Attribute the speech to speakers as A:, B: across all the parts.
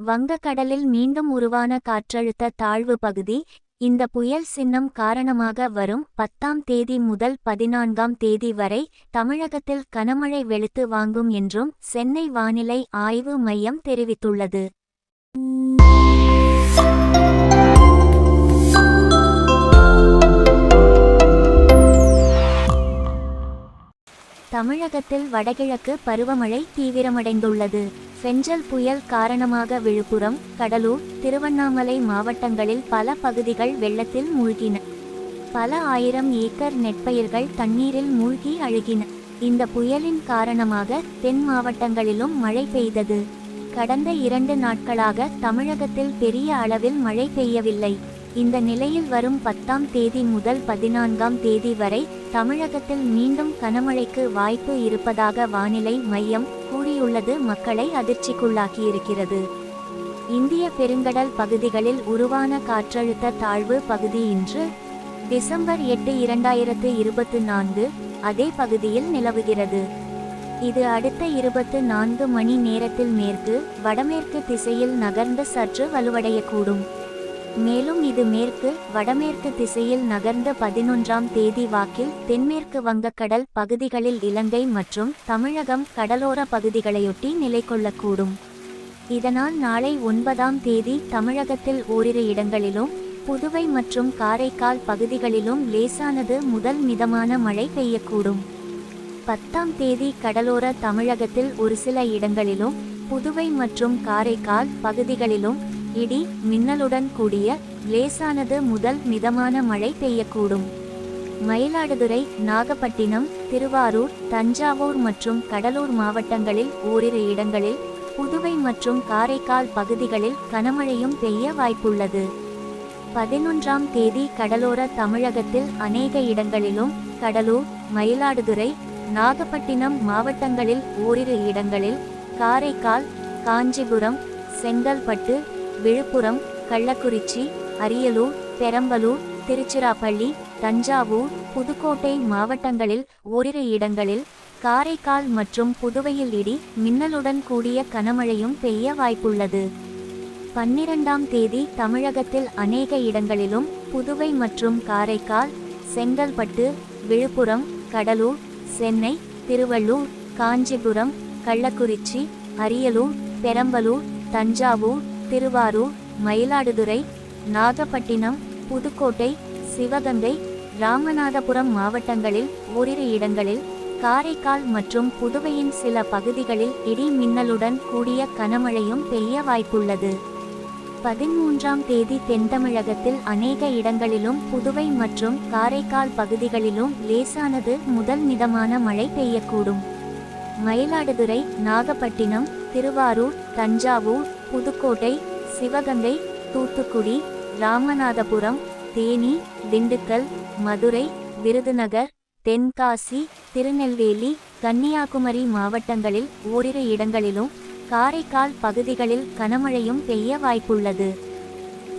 A: வங்கக்கடலில் மீண்டும் உருவான காற்றழுத்த தாழ்வு பகுதி. இந்த புயல் சின்னம் காரணமாக வரும் 10ஆம் தேதி முதல் 14ஆம் தேதி வரை தமிழகத்தில் கனமழை வெளுத்து வாங்கும் என்றும் சென்னை வானிலை ஆய்வு மையம் தெரிவித்துள்ளது. தமிழகத்தில் வடகிழக்கு பருவமழை தீவிரமடைந்துள்ளது. ஃபெஞ்சல் புயல் காரணமாக விழுப்புரம், கடலூர், திருவண்ணாமலை மாவட்டங்களில் பல பகுதிகள் வெள்ளத்தில் மூழ்கின. பல ஆயிரம் ஏக்கர் நெற்பயிர்கள் தண்ணீரில் மூழ்கி அழுகின. இந்த புயலின் காரணமாக தென் மாவட்டங்களிலும் மழை பெய்தது. கடந்த 2 நாட்களாக தமிழகத்தில் பெரிய அளவில் மழை பெய்யவில்லை. இந்த நிலையில் வரும் 10ஆம் தேதி முதல் 14ஆம் தேதி வரை தமிழகத்தில் மீண்டும் கனமழைக்கு வாய்ப்பு இருப்பதாக வானிலை மையம் கூறியுள்ளது மக்களை அதிர்ச்சிக்குள்ளாக்கியிருக்கிறது. இந்திய பெருங்கடல் பகுதிகளில் உருவான காற்றழுத்த தாழ்வு பகுதி இன்று டிசம்பர் 8, 2024 அதே பகுதியில் நிலவுகிறது. இது அடுத்த 24 மணி நேரத்தில் மேற்கு வடமேற்கு திசையில் நகர்ந்து சற்று வலுவடையக்கூடும். மேலும் இது மேற்கு வடமேற்கு திசையில் நகர்ந்து 11ஆம் தேதி வாக்கில் தென்மேற்கு வங்கக்கடல் பகுதிகளில் இலங்கை மற்றும் தமிழகம் கடலோர பகுதிகளையொட்டி நிலை கொள்ளக்கூடும். இதனால் நாளை 9ஆம் தேதி தமிழகத்தில் ஓரிரு இடங்களிலும் புதுவை மற்றும் காரைக்கால் பகுதிகளிலும் லேசானது முதல் மிதமான மழை பெய்யக்கூடும். 10ஆம் தேதி கடலோர தமிழகத்தில் ஒரு சில இடங்களிலும் புதுவை மற்றும் காரைக்கால் பகுதிகளிலும் இடி மின்னலுடன் கூடிய லேசானது முதல் மிதமான மழை பெய்யக்கூடும். மயிலாடுதுறை, நாகப்பட்டினம், திருவாரூர், தஞ்சாவூர் மற்றும் கடலூர் மாவட்டங்களில் ஓரிரு இடங்களில் புதுவை மற்றும் காரைக்கால் பகுதிகளில் கனமழையும் பெய்ய வாய்ப்புள்ளது. 11ஆம் தேதி கடலோர தமிழகத்தில் அநேக இடங்களிலும் கடலூர், மயிலாடுதுறை, நாகப்பட்டினம் மாவட்டங்களில் ஓரிரு இடங்களில் காரைக்கால், காஞ்சிபுரம், செங்கல்பட்டு, விழுப்புரம், கள்ளக்குறிச்சி, அரியலூர், பெரம்பலூர், திருச்சிராப்பள்ளி, தஞ்சாவூர், புதுக்கோட்டை மாவட்டங்களில் ஓரிரு இடங்களில் காரைக்கால் மற்றும் புதுவையில் இடி மின்னலுடன் கூடிய கனமழையும் பெய்ய வாய்ப்புள்ளது. 12ஆம் தேதி தமிழகத்தில் அநேக இடங்களிலும் புதுவை மற்றும் காரைக்கால், செங்கல்பட்டு, விழுப்புரம், கடலூர், சென்னை, திருவள்ளூர், காஞ்சிபுரம், கள்ளக்குறிச்சி, அரியலூர், பெரம்பலூர், தஞ்சாவூர், திருவாரூர், மயிலாடுதுறை, நாகப்பட்டினம், புதுக்கோட்டை, சிவகங்கை, ராமநாதபுரம் மாவட்டங்களில் ஓரிரு இடங்களில் காரைக்கால் மற்றும் புதுவையின் சில பகுதிகளில் இடி மின்னலுடன் கூடிய கனமழையும் பெய்ய வாய்ப்புள்ளது. 13ஆம் தேதி தென்தமிழகத்தில் அநேக இடங்களிலும் புதுவை மற்றும் காரைக்கால் பகுதிகளிலும் லேசானது முதல் மிதமான மழை பெய்யக்கூடும். மயிலாடுதுறை, நாகப்பட்டினம், திருவாரூர், தஞ்சாவூர், புதுக்கோட்டை, சிவகங்கை, தூத்துக்குடி, ராமநாதபுரம், தேனி, திண்டுக்கல், மதுரை, விருதுநகர், தென்காசி, திருநெல்வேலி, கன்னியாகுமரி மாவட்டங்களில் ஓரிரு இடங்களிலும் காரைக்கால் பகுதிகளில் கனமழையும் பெய்ய வாய்ப்புள்ளது.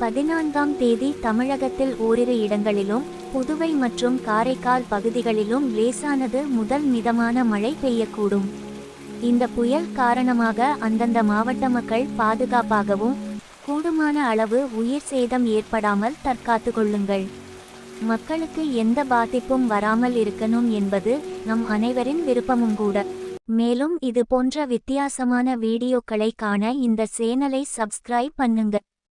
A: 14ஆம் தேதி தமிழகத்தில் ஓரிரு இடங்களிலும் புதுவை மற்றும் காரைக்கால் பகுதிகளிலும் லேசானது முதல் மிதமான மழை பெய்யக்கூடும். இந்த புயல் காரணமாக அந்தந்த மாவட்ட மக்கள் பாதுகாப்பாகவும் கூடுமான அளவு உயிர் சேதம் ஏற்படாமல் தற்காத்து கொள்ளுங்கள். மக்களுக்கு எந்த பாதிப்பும் வராமல் இருக்கணும் என்பது நம் அனைவரின் விருப்பமும் கூட. மேலும் இது போன்ற வித்தியாசமான வீடியோக்களை காண இந்த சேனலை சப்ஸ்கிரைப் பண்ணுங்க.